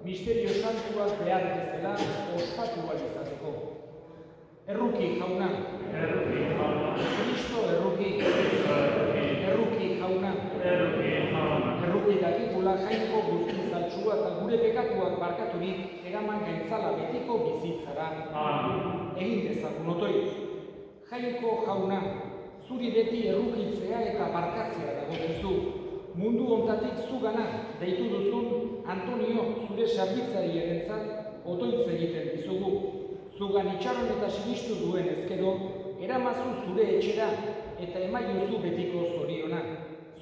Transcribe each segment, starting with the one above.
misterio santuak behar bezala ospatu ahal izateko. Erruki jauna. Kristo erruki. Erruki jauna. Erruki dakikula jainko guzti zaltsua eta gure pekatuak barkaturik eraman gaitzala betiko bizitzara. Egin dezagun otoitz. Jainko jauna, zuri beti errukitzea eta barkatzea dagokizu. Mundu hontatik zugana deitu duzun Antonio zure zerbitzariarentzat otoitz egiten dizugu. Zugan itxaron eta sinistu duen ezkero, eramazu zure etxera eta emaiozu betiko zoriona.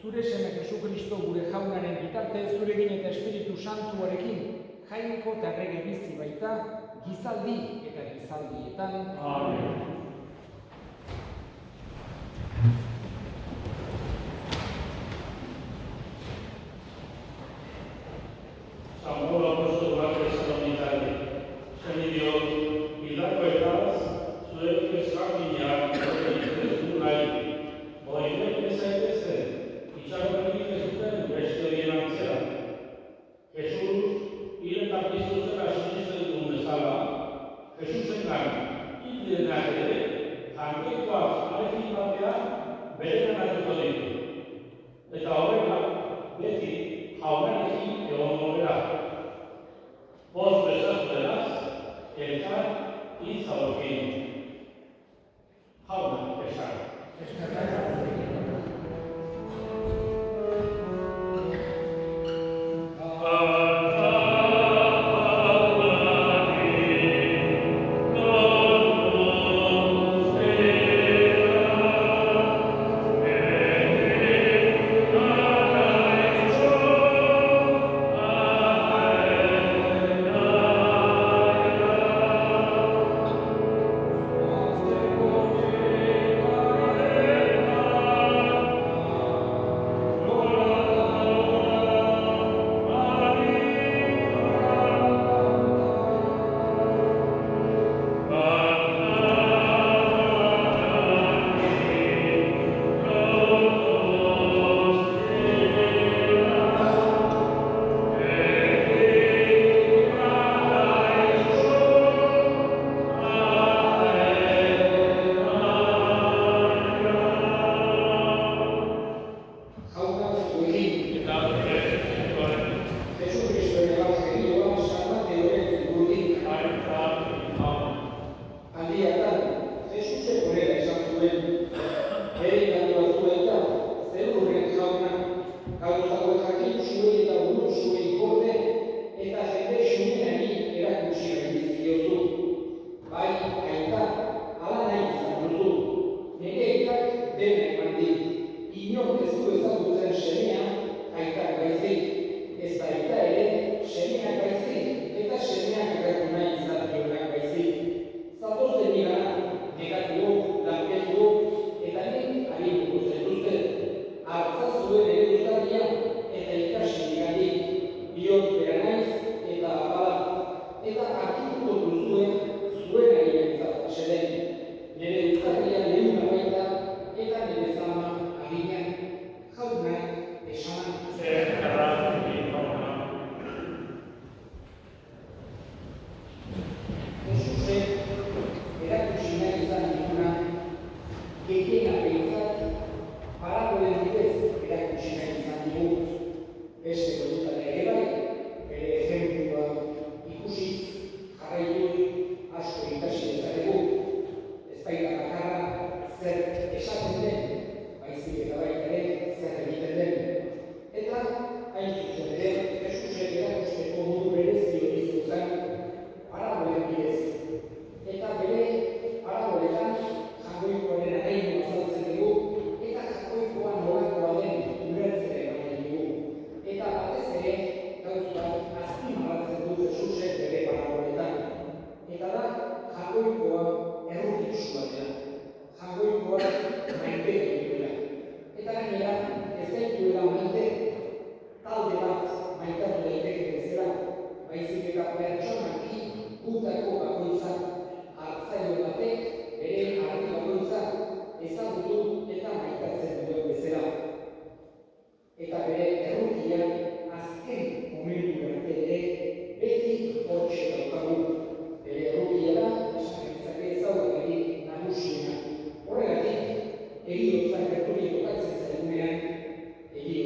Zure seme Jesukristo gure jaunaren bitartez zuregin eta Espiritu Santuarekin jainko eta errege bizi baita, gizaldi eta gizaldietan. Amen.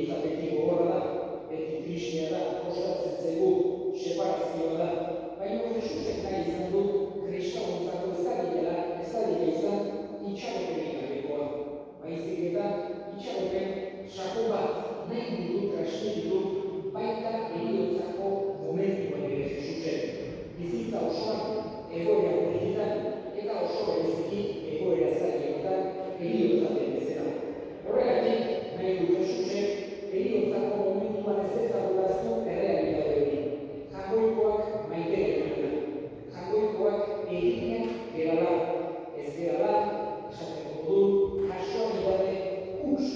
heriotza beti gogorra da, beti tristea da, kostatzen zaigu, separazioa da. Baina Jesusek nahi izan du, kristauentzako ez dadila izan itxaropenik gabekoa. Baizik eta itxaropen sakon bat nahi ditu transmititu baita heriotzako momentuan ere Jesusek. Bizitza osoan egoera guztietan eta oso bereziki egoera zailetan heriotza den bezala. Horregatik nahi du Jesusek heriotzako momentuan ez ezagutaztu errealitate hori. Jainkoikoak maite geratuela. Jainkoikoak eginak gerala. Ez gerala, esaten dugu, kasualitate huts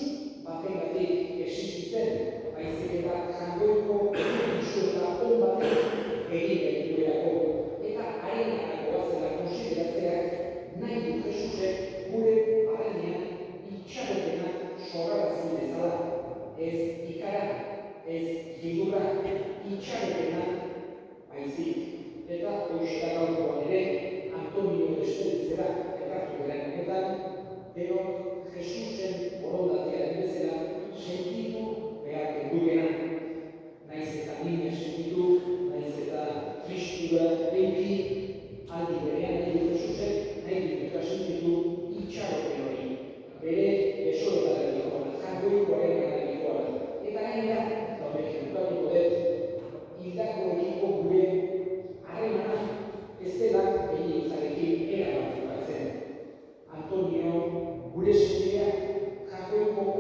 batengatik existitzen, baizik eta jainkoiko isu eta on batek egin dituelako. Eta harenganako bazela konsideratzeak nahi du Jesusek gure barrenean itxaropena sorrarazi dezala. Ez ikara, ez gildurra, itxaropena baizik. Eta hoxe da gaurkoan ere, Antonio Esperitzera ekartu garen honetan, denok Jesusen borondatearen bezala sentitu behar gendukena. Naiz eta mina sentitu, naiz eta tristura euki, aldi berean nahi du Jesusek, nahi dituta sentitu itxaropen hori. Bere besoetara dikoa, jangoikoaren gara dikoa. Eta gainera, eta horrek jokatuko dut, hildako ekiko gure harremana ez dela heriotzarekin erabat bukatzen. Antonio, gure semea, jainkoiko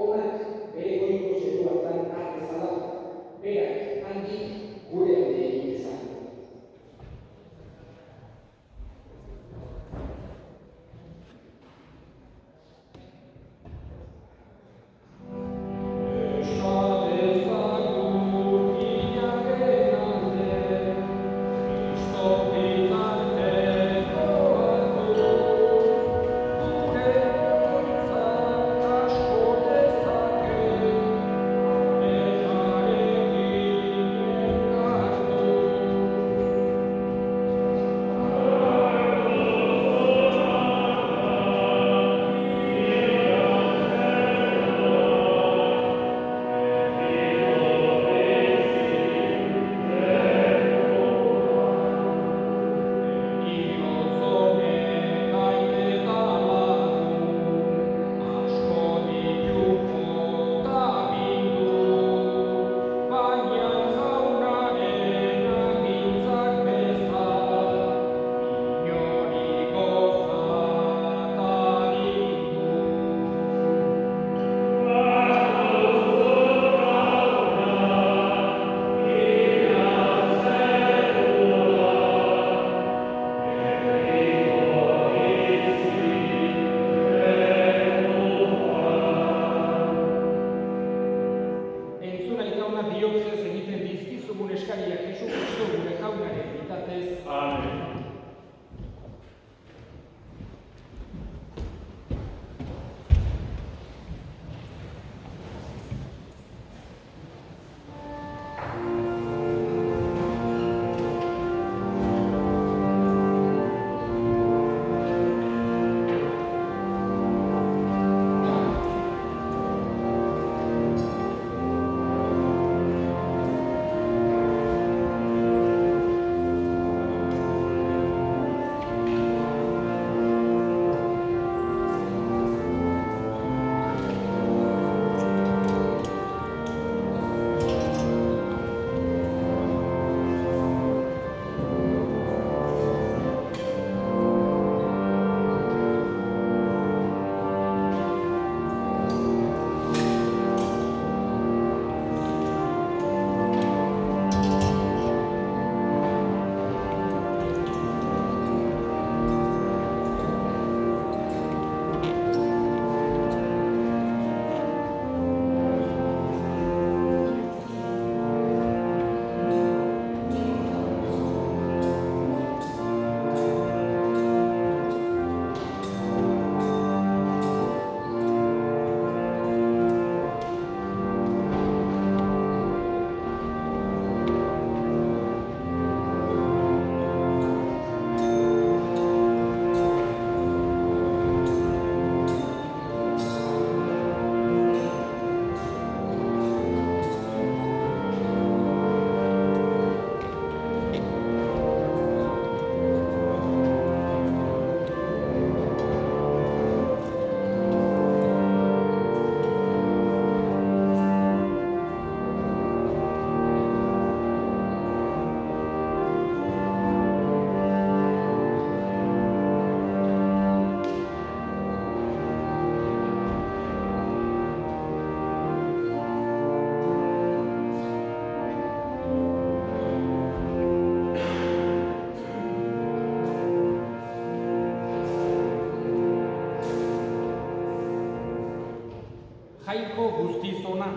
jainko guztiz ona.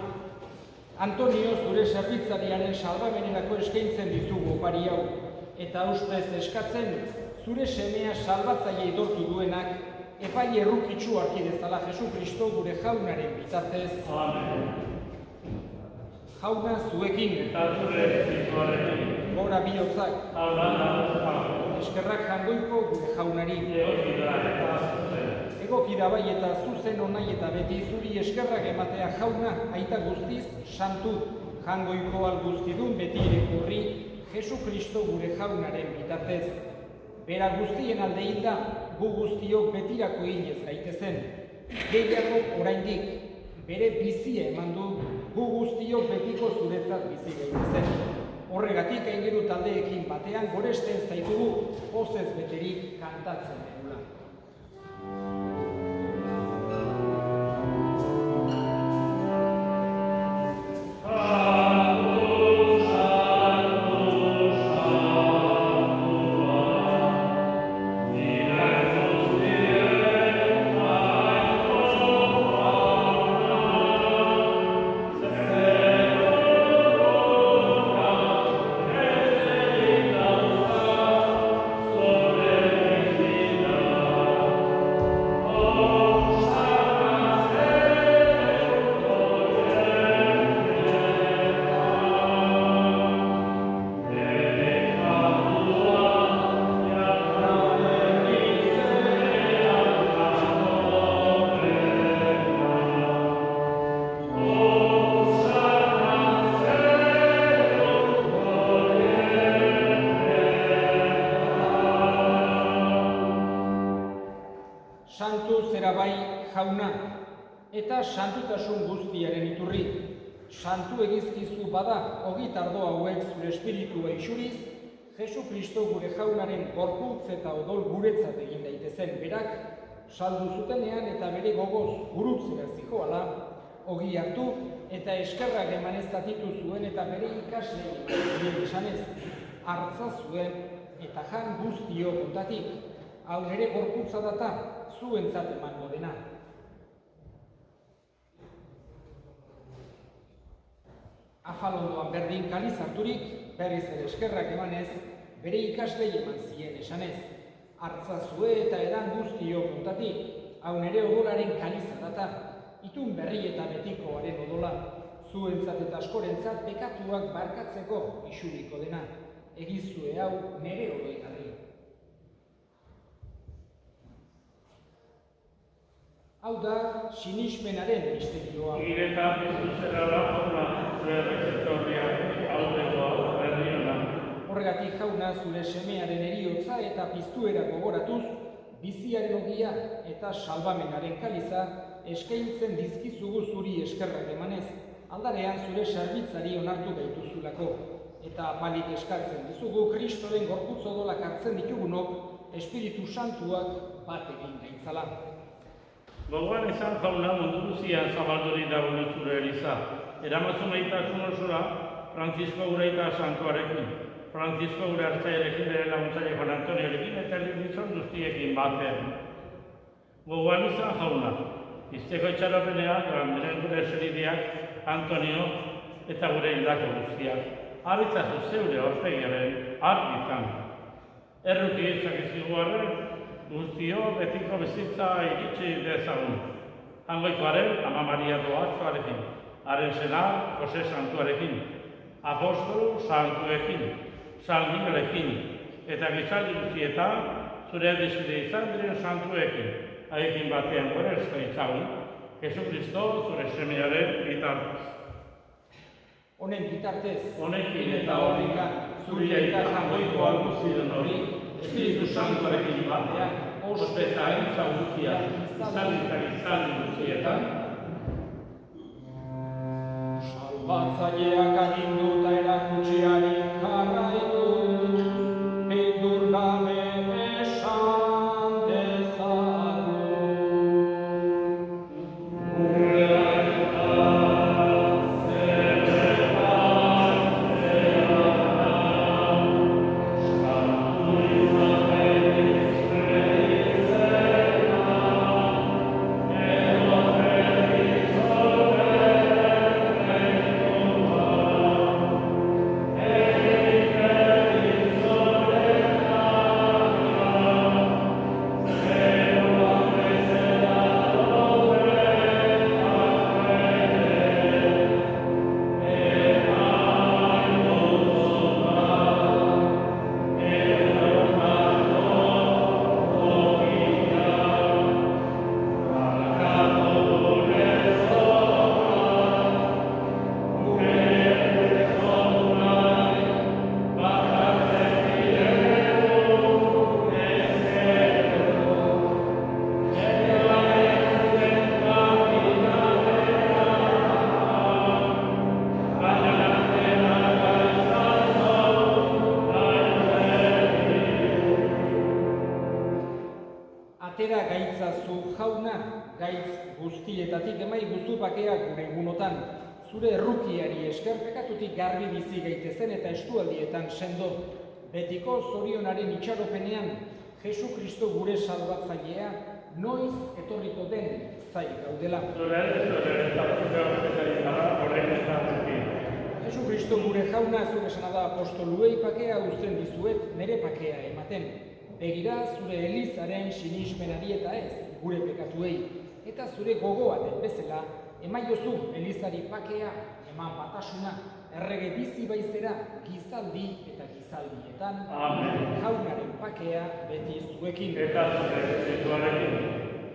Antonio, zure zerbitzariaren salbamenerako eskaintzen dizugu opari hau, eta ustez eskatzen, zure semea salbatzaile idortu duenak, epaile errukitsu harki dezala Jesu Kristo gure jaunaren bitartez. Amen. Jauna zuekin, Eta zure zituarekin. gora bihotzak, eskerrak jangoiko gure jaunari. Egoki da bai eta zuzen onai eta beti zuri eskerrak ematea jauna, aita guztiz, santu, jangoiko alguztidun beti irekurri, Jesu Kristo gure jaunaren bitartez. Bera guztien alde hilda, gu guztiok betirako hilez gaitezen. Gehiago oraindik, bere bizia eman du, gu guztiok betiko zuretzat bizi gaitezen. Horregatik aingeru taldeekin batean goresten zaitugu, pozez beterik kantatzen dugula. Santu zera bai jauna, eta santutasun guztiaren iturri. Santu egizkizu bada, ogit ardo hauek zure espiritua isuriz, Jesu Kristo gure jaunaren gorputz eta odol guretzat egin daitezen berak, saldu zutenean eta bere gogoz gurutzera zijoala, ogi hartu eta eskerrak emanez zatitu zuen eta bere ikaslei zuen esanez, hartza zuen eta jan guztio kontatik, hau nere gorputza data, zuentzat emango dena. Afalondoan berdin kaliz harturik, berriz ere eskerrak emanez, bere ikaslei eman zien esanez. Hartza zue eta edan guztio kontatik, hau nere odolaren kaliza data, itun berri eta betikoaren odola, zuentzat eta askorentzat bekatuak barkatzeko isuriko dena, egizue hau nere oroigarri. Hau da, sinismenaren misterioa. Iretan bizuzera da jauna, zure rezeptorriak aurrekoa berriona. Horregatik jauna zure semearen eriotza eta piztuera gogoratuz, biziaren ogia eta salbamenaren kaliza eskaintzen dizkizugu zuri eskerrak emanez, aldarean zure zerbitzari onartu gaituzulako. Eta apalik eskartzen dizugu Kristoren gorputz odolak hartzen ditugunok, Espiritu Santuak bat egin gaitzala. Gogoan izan jauna mundu guzian zabalduri dagoen zure eliza. Eramazu maitasun osora, Francisco Ureita Santuarekin, Francisco Ure Artzaiarekin bere laguntzaile Juan Antoniorekin eta elizon guztiekin batean. Gogoan izan jauna, izteko itxaropenean, beren gure eserideak Antonio eta gure hildako guztiak. Abitzazu zeure orpegiaren argitan. Erruki izakizkigu arren, guztio betiko bizitza iritsi dezagun. Hangoikoaren Ama Maria Doatzoarekin, haren sena Jose Santuarekin, Apostolu Santuekin, San Miguelekin, eta gizaldi guztietan zure dizide izan diren santuekin, haiekin batean gorezko itzagun, Jesu Kristo zure semearen bitartez. Honen bitartez, Honekin eta horrekan, zuri eta jangoiko alguzien hori, Espiritu Santuarekin batean, ospe eta entza guztia, izaldi guztietan. Salbatzaileak agindu eta erakutsiari jarraitu, beldur gabe esan dezagun. Oh, guztietatik emai guzu bakeak gure egunotan, zure errukiari esker pekatutik garbi bizi gaitezen eta estualdietan sendo, betiko zorionaren itxaropenean, Jesu Kristo gure salbatzailea, noiz etorriko den zai gaudela. Jesu Kristo gure jauna zure esana da apostoluei pakea uzten dizuet, nire pakea ematen. Begira zure elizaren sinismenari eta ez, gure pekatuei, eta zure gogoa den bezala, emaiozu elizari pakea, eman batasuna, errege bizi baizera, gizaldi eta gizaldietan, jaunaren pakea beti zuekin.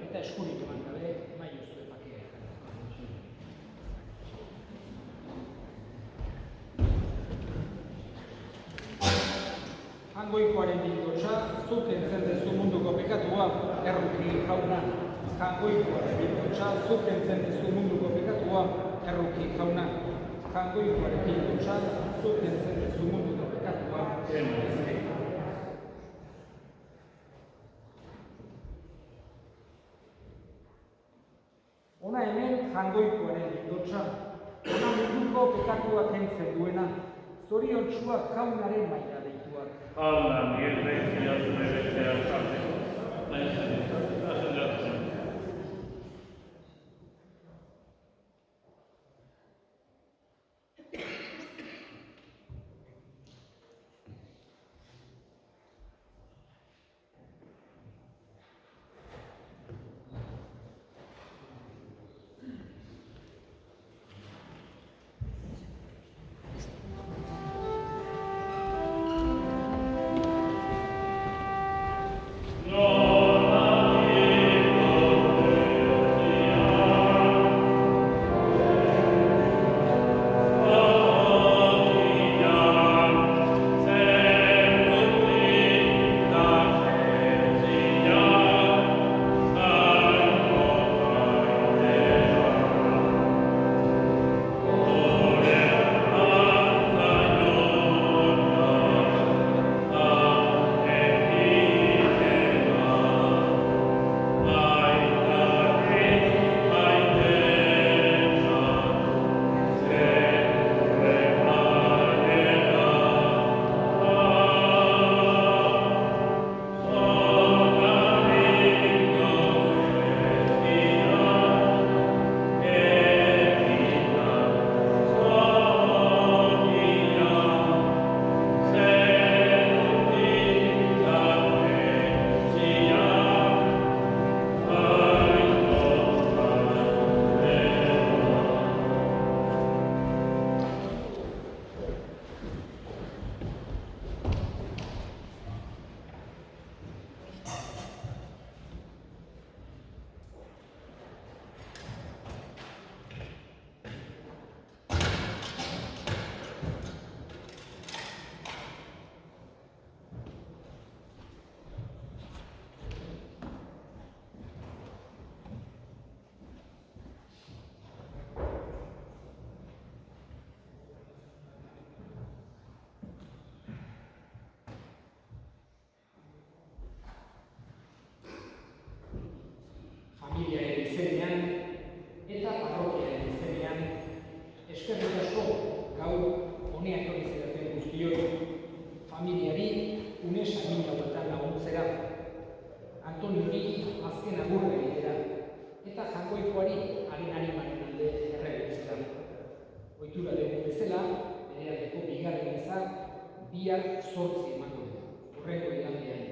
Eta eskuritu gabe, emaiozue pakea. Jangoikoaren bildotxa, zuk entzen dezu munduko pekatua, erruki jauna. Jangoikoaren bildotxa, zuk entzen dezu munduko pekatua, erruki jauna. Jangoikoaren bildotxa, zuk entzen dezu munduko pekatua, erruki jauna. Ona hemen jangoikoaren bildotxa, ona munduko pekatua kentzen duena, zoriontsuak jaunaren maila deituak. Jauna, nire behitzea zure behitzea sartzeko, nahi zen. Familiaren izenean eta parrokiaren izenean, eskerrik asko gaur honea etorri zareten guztioi, familiari une samin hauetan laguntzera, Antoniori azken agurra egitera, eta jangoikoari haren animaren alde erregutzera. Ohitura dugu bezala, bere aldeko bigarren ezar, bihar 8 emango dut, hurrengo igandean,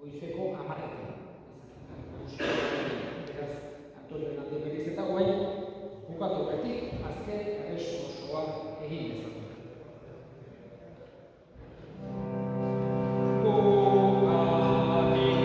goizeko 10 beraz, Antonioen alde berriz eta guai, bukatu betik, azken erresu osoa egin dezagun. Amen.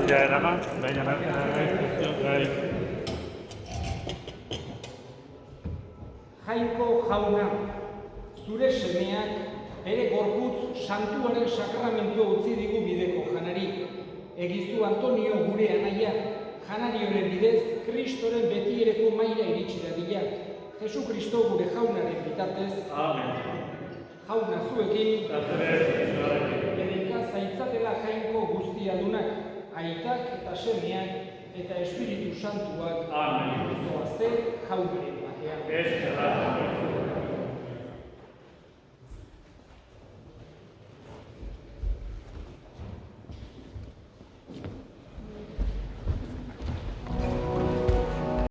Ja eraman, baina gai. Jainko jauna, zure semeak bere gorputz santuaren sakramentua utzi digu bideko janari. Egizu Antonio gure anaia, janarioren bidez, Kristoren betiereko maila iritsi dadila. Jesu Kristo gure jaunaren bitartez. Amen. Jauna zuekin, bedeka zaitzatela jainko guztiadunak, aitak eta semeak eta Espiritu Santuak. Amen. Zoazte jaunaren batean. Ez,